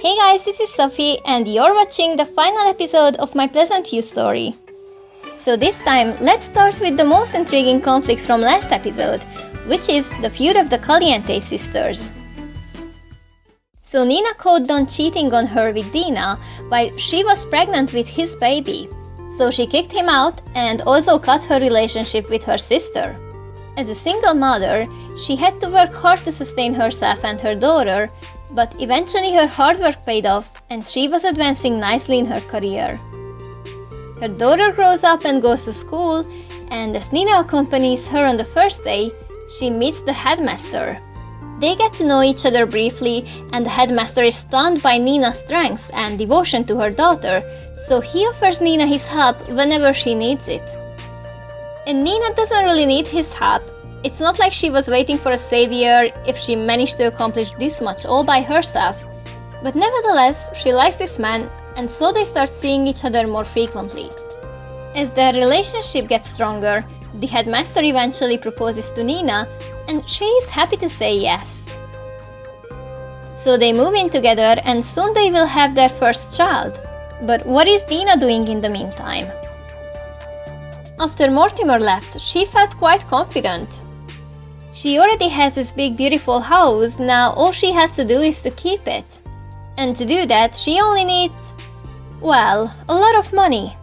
Hey guys, this is Sophie and you're watching the final episode of my Pleasantview story. So this time, let's start with the most intriguing conflicts from last episode, which is the feud of the Caliente sisters. So Nina caught Don cheating on her with Dina while she was pregnant with his baby. So she kicked him out and also cut her relationship with her sister. As a single mother, she had to work hard to sustain herself and her daughter, but eventually her hard work paid off and she was advancing nicely in her career. Her daughter grows up and goes to school, and as Nina accompanies her on the first day, she meets the headmaster. They get to know each other briefly, and the headmaster is stunned by Nina's strengths and devotion to her daughter, so he offers Nina his help whenever she needs it. And Nina doesn't really need his help. It's not like she was waiting for a savior if she managed to accomplish this much all by herself. But nevertheless, she likes this man, and so they start seeing each other more frequently. As their relationship gets stronger, the headmaster eventually proposes to Nina, and she is happy to say yes. So they move in together, and soon they will have their first child. But what is Dina doing in the meantime? After Mortimer left, she felt quite confident. She already has this big beautiful house, now all she has to do is to keep it. And to do that, she only needs, well, a lot of money.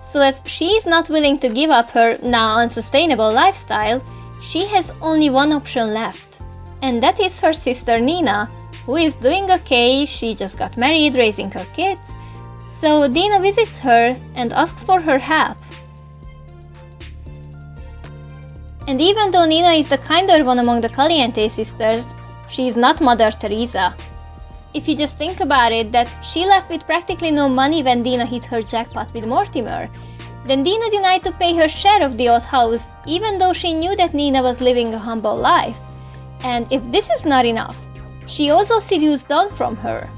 So as she is not willing to give up her now unsustainable lifestyle, she has only one option left. And that is her sister Nina, who is doing okay. She just got married, raising her kids. So Dina visits her and asks for her help. And even though Nina is the kinder one among the Caliente sisters, she is not Mother Teresa. If you just think about it, that she left with practically no money when Dina hit her jackpot with Mortimer, then Dina denied to pay her share of the old house, even though she knew that Nina was living a humble life. And if this is not enough, she also seduced Don from her.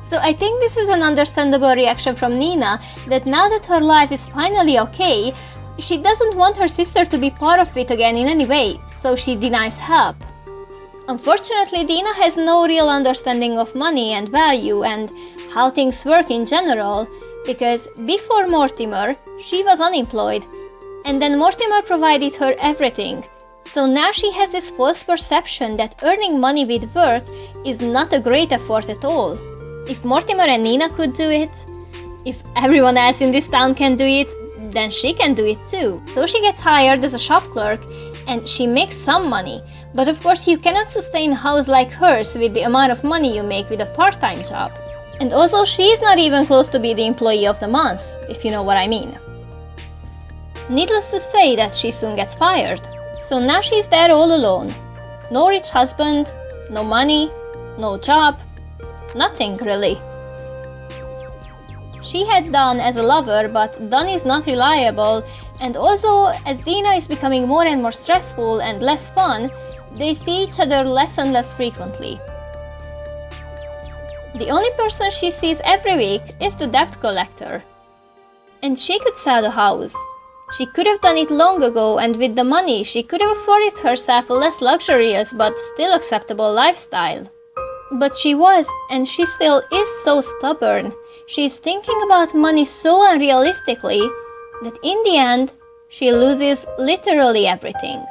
So I think this is an understandable reaction from Nina, that now that her life is finally okay, she doesn't want her sister to be part of it again in any way, so she denies help. Unfortunately, Dina has no real understanding of money and value and how things work in general, because before Mortimer, she was unemployed, and then Mortimer provided her everything. So now she has this false perception that earning money with work is not a great effort at all. If Mortimer and Nina could do it, if everyone else in this town can do it, then she can do it too. So she gets hired as a shop clerk and she makes some money. But of course you cannot sustain a house like hers with the amount of money you make with a part-time job. And also she is not even close to be the employee of the month, if you know what I mean. Needless to say that she soon gets fired. So now she's there all alone. No rich husband, no money, no job, nothing really. She had Don as a lover, but Don is not reliable, and also as Dina is becoming more and more stressful and less fun, they see each other less and less frequently. The only person she sees every week is the debt collector. And she could sell the house. She could have done it long ago, and with the money she could have afforded herself a less luxurious but still acceptable lifestyle. But she was, and she still is so stubborn. She is thinking about money so unrealistically that in the end, she loses literally everything.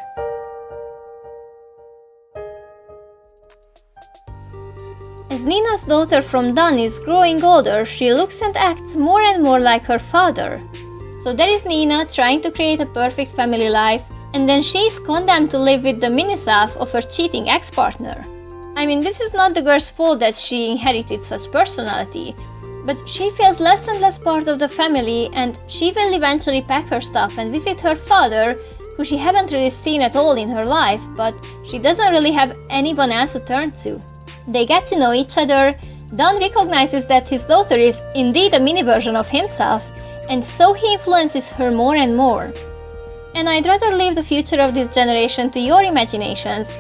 As Nina's daughter from Don is growing older, she looks and acts more and more like her father. So there is Nina trying to create a perfect family life, and then she is condemned to live with the mini-self of her cheating ex-partner. I mean, this is not the girl's fault that she inherited such personality, but she feels less and less part of the family, and she will eventually pack her stuff and visit her father, who she haven't really seen at all in her life, but she doesn't really have anyone else to turn to. They get to know each other. Don recognizes that his daughter is indeed a mini version of himself, and so he influences her more and more. And I'd rather leave the future of this generation to your imaginations,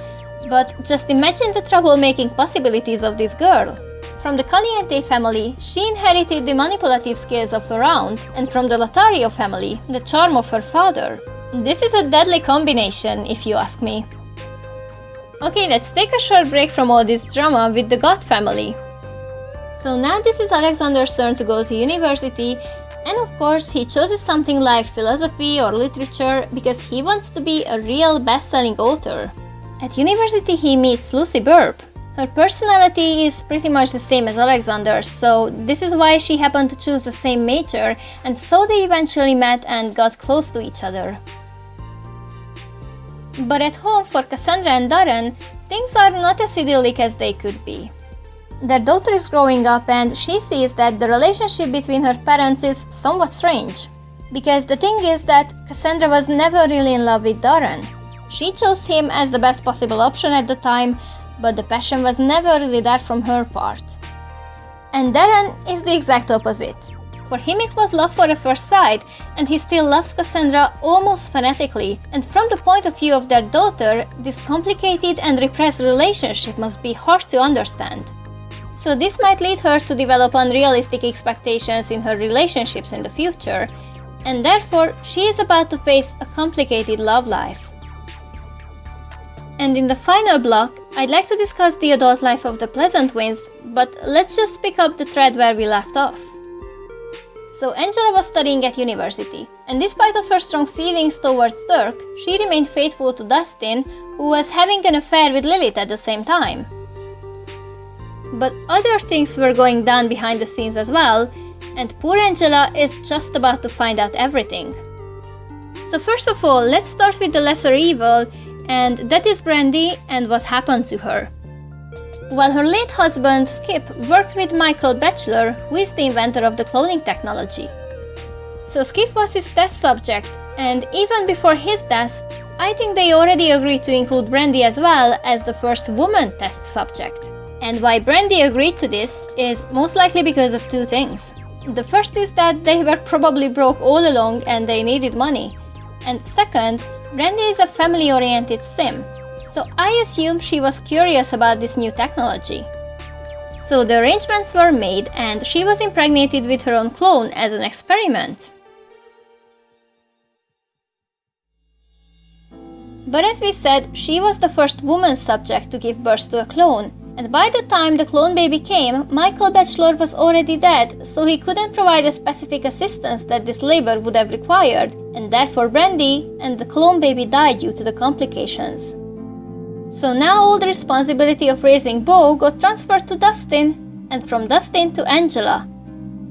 but just imagine the troublemaking possibilities of this girl. From the Caliente family, she inherited the manipulative skills of her aunt, and from the Lothario family, the charm of her father. This is a deadly combination, if you ask me. Okay, let's take a short break from all this drama with the Goth family. So now this is Alexander's turn to go to university, and of course he chooses something like philosophy or literature because he wants to be a real best-selling author. At university he meets Lucy Burp. Her personality is pretty much the same as Alexander's, so this is why she happened to choose the same major, and so they eventually met and got close to each other. But at home for Cassandra and Darren, things are not as idyllic as they could be. Their daughter is growing up and she sees that the relationship between her parents is somewhat strange. Because the thing is that Cassandra was never really in love with Darren. She chose him as the best possible option at the time, but the passion was never really there from her part. And Darren is the exact opposite. For him it was love for the first sight, and he still loves Cassandra almost fanatically, and from the point of view of their daughter, this complicated and repressed relationship must be hard to understand. So this might lead her to develop unrealistic expectations in her relationships in the future, and therefore she is about to face a complicated love life. And in the final block, I'd like to discuss the adult life of the Pleasant twins, but let's just pick up the thread where we left off. So Angela was studying at university, and despite of her strong feelings towards Turk, she remained faithful to Dustin, who was having an affair with Lilith at the same time. But other things were going down behind the scenes as well, and poor Angela is just about to find out everything. So first of all, let's start with the lesser evil, and that is Brandi and what happened to her. While her late husband, Skip, worked with Michael Batchelor, who is the inventor of the cloning technology. So Skip was his test subject, and even before his death, I think they already agreed to include Brandi as well as the first woman test subject. And why Brandi agreed to this is most likely because of two things. The first is that they were probably broke all along and they needed money. And second, Brandi is a family-oriented sim. So I assume she was curious about this new technology. So the arrangements were made and she was impregnated with her own clone as an experiment. But as we said, she was the first woman subject to give birth to a clone, and by the time the clone baby came, Michael Batchelor was already dead, so he couldn't provide the specific assistance that this labor would have required, and therefore Brandi and the clone baby died due to the complications. So now all the responsibility of raising Bo got transferred to Dustin, and from Dustin to Angela.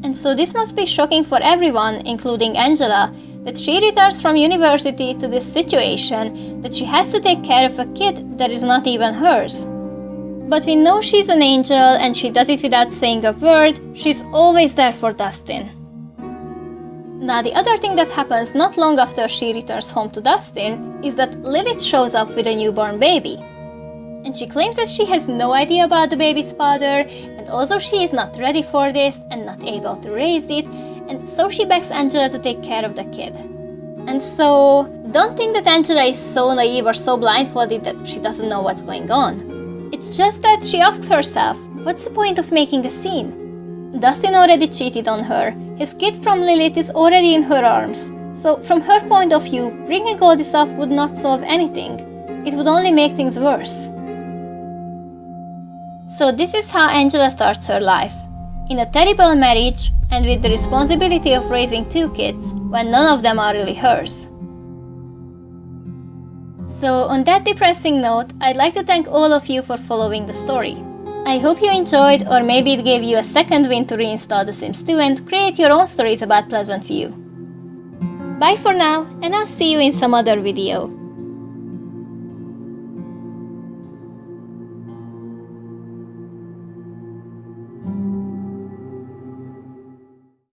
And so this must be shocking for everyone, including Angela, that she returns from university to this situation, that she has to take care of a kid that is not even hers. But we know she's an angel and she does it without saying a word, she's always there for Dustin. Now the other thing that happens not long after she returns home to Dustin is that Lilith shows up with a newborn baby. And she claims that she has no idea about the baby's father, and also she is not ready for this and not able to raise it, and so she begs Angela to take care of the kid. And so, don't think that Angela is so naive or so blindfolded that she doesn't know what's going on. It's just that she asks herself, what's the point of making a scene? Dustin already cheated on her, his kid from Lilith is already in her arms, so from her point of view, bringing all this up would not solve anything. It would only make things worse. So this is how Angela starts her life. In a terrible marriage and with the responsibility of raising two kids when none of them are really hers. So on that depressing note, I'd like to thank all of you for following the story. I hope you enjoyed, or maybe it gave you a second wind to reinstall The Sims 2 and create your own stories about Pleasantview. Bye for now, and I'll see you in some other video.